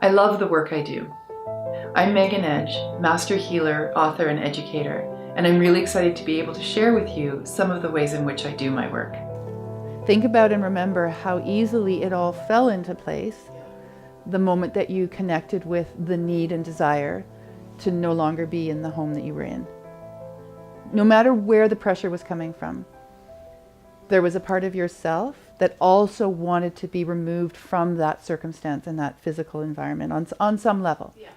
I love the work I do. I'm Megan Edge, master healer, author, and educator, and I'm really excited to be able to share with you some of the ways in which I do my work. Think about and remember how easily it all fell into place the moment that you connected with the need and desire to no longer be in the home that you were in. No matter where the pressure was coming from, there was a part of yourself that also wanted to be removed from that circumstance and that physical environment on some level. Yeah.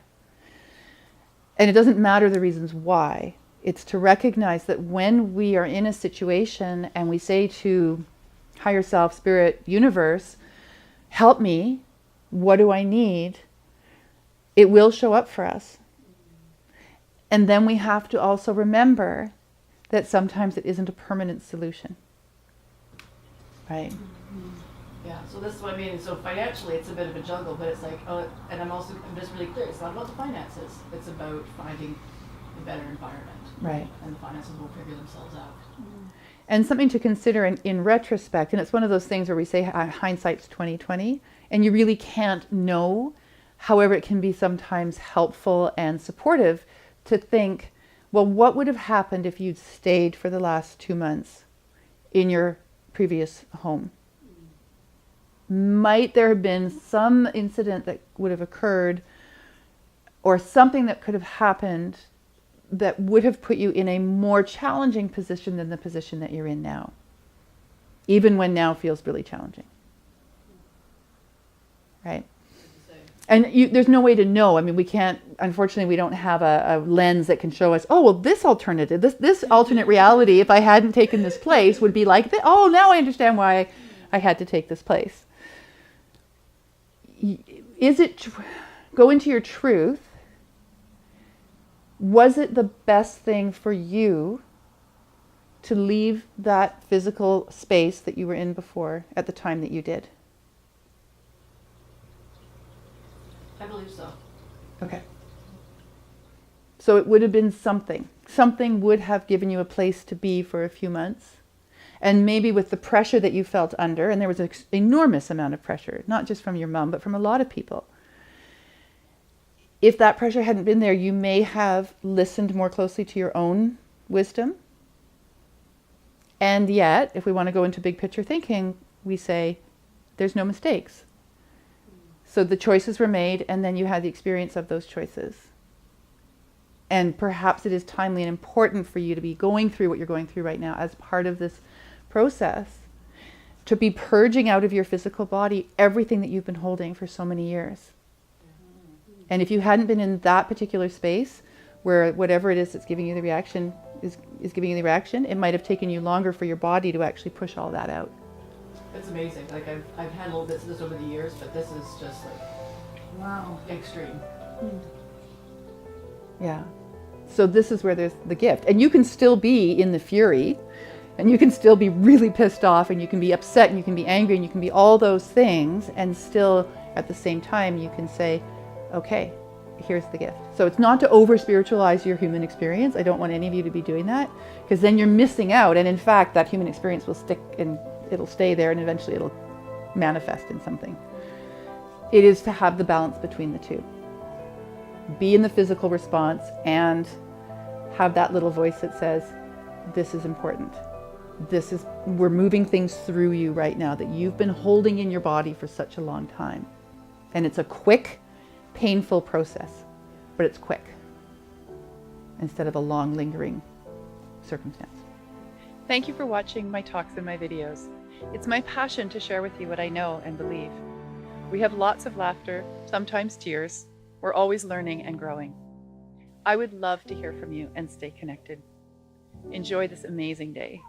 And it doesn't matter the reasons why. It's to recognize that when we are in a situation and we say to higher self, spirit, universe, help me, what do I need? It will show up for us. And then we have to also remember that sometimes it isn't a permanent solution. Right? Yeah, so this is what I mean. So financially, it's a bit of a juggle, but it's like, and I'm just really clear. It's not about the finances. It's about finding a better environment. Right. And the finances will figure themselves out. And something to consider in retrospect, and it's one of those things where we say hindsight's 20/20, and you really can't know. However, it can be sometimes helpful and supportive to think, well, what would have happened if you'd stayed for the last 2 months in your previous home? Might there have been some incident that would have occurred or something that could have happened that would have put you in a more challenging position than the position that you're in now, even when now feels really challenging, right? And there's no way to know. I mean, we can't, unfortunately, we don't have a lens that can show us, oh, well, this alternative, this alternate reality, if I hadn't taken this place, would be like this. Oh, now I understand why I had to take this place. Go into your truth. Was it the best thing for you to leave that physical space that you were in before at the time that you did? I believe so. Okay. So it would have been something. Something would have given you a place to be for a few months. And maybe with the pressure that you felt under, and there was an enormous amount of pressure, not just from your mom, but from a lot of people. If that pressure hadn't been there, you may have listened more closely to your own wisdom. And yet, if we want to go into big picture thinking, we say, there's no mistakes. So the choices were made, and then you had the experience of those choices. And perhaps it is timely and important for you to be going through what you're going through right now as part of this process, to be purging out of your physical body everything that you've been holding for so many years. And if you hadn't been in that particular space where whatever it is that's giving you the reaction is giving you the reaction, it might have taken you longer for your body to actually push all that out. It's amazing. Like I've handled this over the years, but this is just like, wow, extreme. Yeah. So this is where there's the gift. And you can still be in the fury, and you can still be really pissed off, and you can be upset, and you can be angry, and you can be all those things, and still at the same time you can say, okay, here's the gift. So it's not to over spiritualize your human experience. I don't want any of you to be doing that, because then you're missing out. And in fact, that human experience will stick and it'll stay there, and eventually it'll manifest in something. It is to have the balance between the two. Be in the physical response and have that little voice that says, this is important. We're moving things through you right now that you've been holding in your body for such a long time. And it's a quick, painful process, but it's quick instead of a long, lingering circumstance. Thank you for watching my talks and my videos. It's my passion to share with you what I know and believe. We have lots of laughter, sometimes tears. We're always learning and growing. I would love to hear from you and stay connected. Enjoy this amazing day.